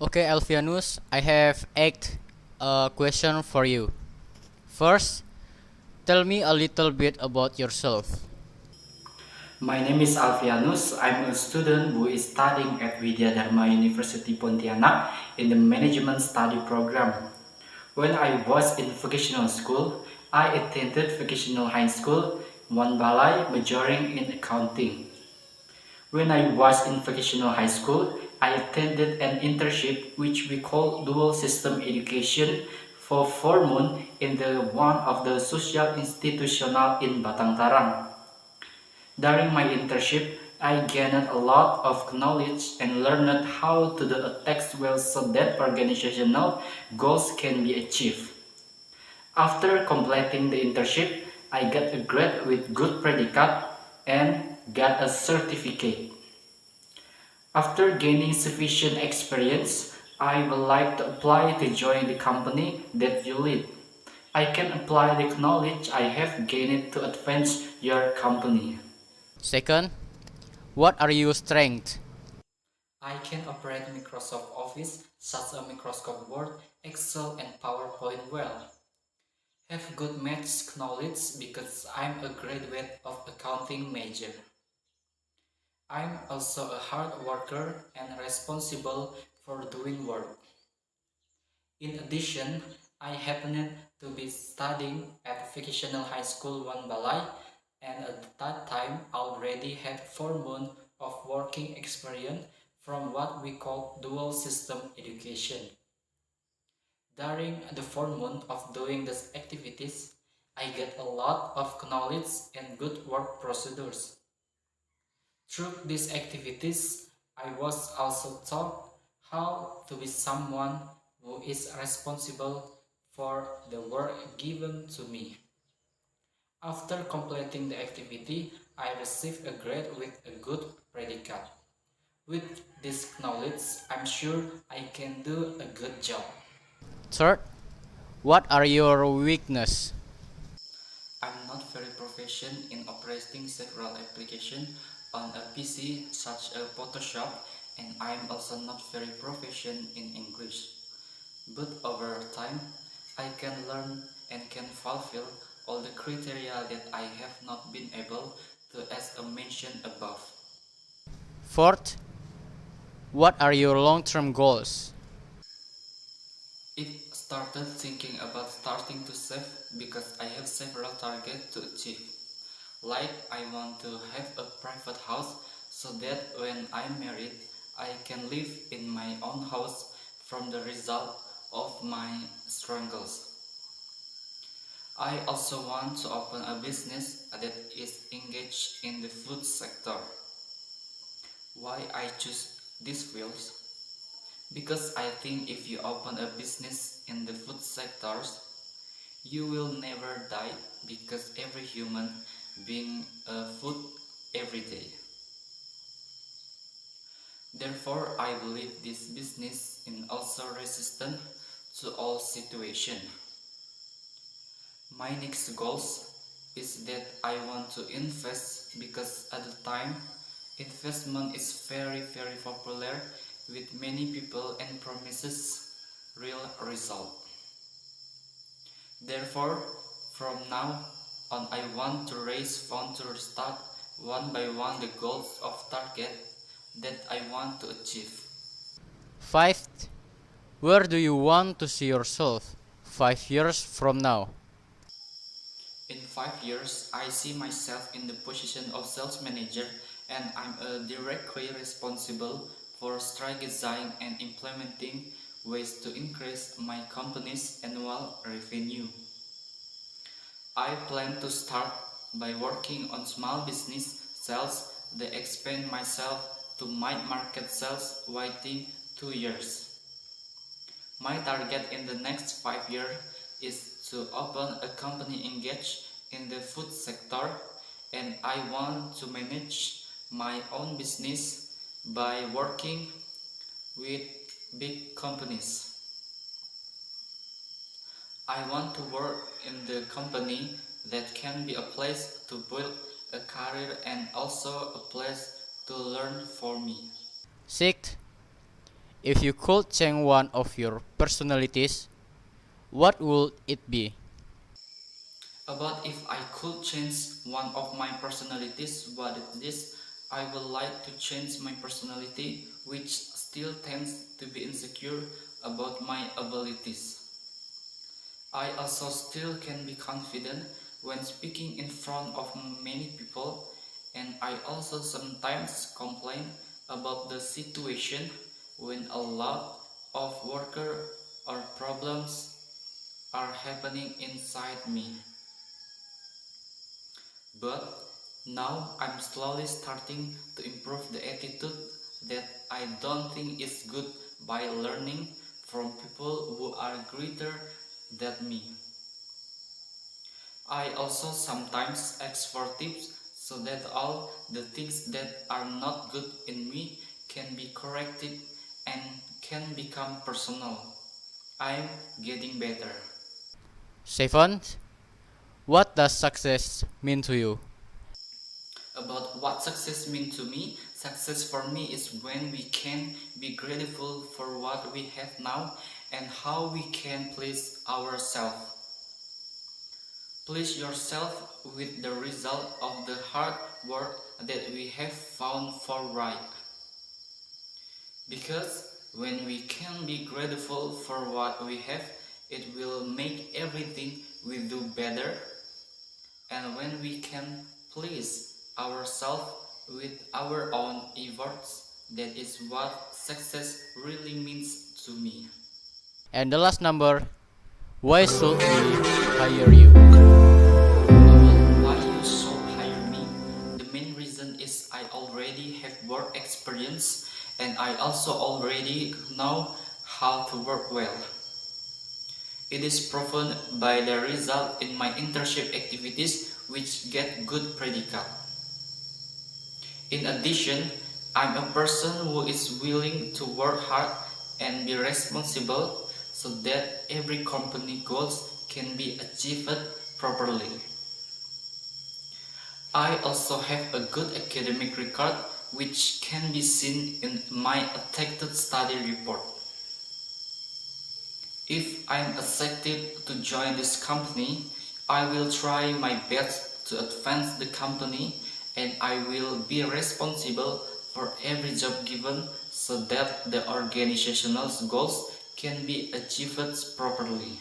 Okay, Alfianus, I have eight question for you. First, tell me a little bit about yourself. My name is Alfianus. I'm a student who is studying at Widya Dharma University Pontianak in the Management Study Program. When I was in vocational school, I attended vocational high school, One Balai, majoring in accounting. When I was in vocational high school, I attended an internship which we call dual system education for 4 months in the one of the social institutional in Batang Tarang. During my internship, I gained a lot of knowledge and learned how to do a tax well so that organizational goals can be achieved. After completing the internship, I got a grade with good predicate and got a certificate. After gaining sufficient experience, I would like to apply to join the company that you lead. I can apply the knowledge I have gained to advance your company. Second, what are your strengths? I can operate Microsoft Office such as Microsoft Word, Excel and PowerPoint well. Have good maths knowledge because I'm a graduate of accounting major. I'm also a hard worker and responsible for doing work. In addition, I happened to be studying at Vocational High School One Balai and at that time already had 4 months of working experience from what we call dual system education. During the 4 months of doing these activities, I get a lot of knowledge and good work procedures. Through these activities, I was also taught how to be someone who is responsible for the work given to me. After completing the activity, I received a grade with a good predicate. With this knowledge, I'm sure I can do a good job. Third, what are your weaknesses? I'm not very proficient in operating several applications on a PC such as Photoshop, and I'm also not very proficient in English. But over time, I can learn and can fulfill all the criteria that I have not been able to as mentioned above. Fourth, what are your long-term goals? It started thinking about starting to save because I have several targets to achieve. Like I want to have a private house so that when I'm married, I can live in my own house from the result of my struggles. I also want to open a business that is engaged in the food sector. Why I choose these fields? Because I think if you open a business in the food sectors, you will never die because every human being food every day. Therefore, I believe this business is also resistant to all situations. My next goals is that I want to invest because at the time investment is very popular with many people and promises real result. Therefore, from now on I want to raise funds to start one by one the goals of target that I want to achieve. Fifth, where do you want to see yourself 5 years from now? In 5 years, I see myself in the position of sales manager and I'm directly responsible for strategizing and implementing ways to increase my company's annual revenue. I plan to start by working on small business sales that expand myself to mid-market sales within 2 years. My target in the next 5 years is to open a company engaged in the food sector and I want to manage my own business by working with big companies. I want to work in the company that can be a place to build a career and also a place to learn for me. Sixth, If you could change one of your personalities, what would it be? About if I could change one of my personalities, what it is, I would like to change my personality, which still tends to be insecure about my abilities. I also still can be confident when speaking in front of many people, and I also sometimes complain about the situation when a lot of worker or problems are happening inside me. But now I'm slowly starting to improve the attitude that I don't think is good by learning from people who are greater than me. I also sometimes ask for tips so that all the things that are not good in me can be corrected and can become personal. I'm getting better. Seventh, what does success mean to you? About what success means to me, success for me is when we can be grateful for what we have now and how we can please ourselves. Please yourself with the result of the hard work that we have found for right. Because when we can be grateful for what we have, it will make everything we do better. And when we can please ourselves with our own efforts, that is what success really means to me. And the last number, why should we hire you? Well, why you should hire me? The main reason is I already have work experience and I also already know how to work well. It is proven by the result in my internship activities which get good predicate. In addition, I'm a person who is willing to work hard and be responsible so that every company goals can be achieved properly. I also have a good academic record which can be seen in my attested study report. If I'm accepted to join this company, I will try my best to advance the company and I will be responsible for every job given so that the organizational goals can be achieved properly.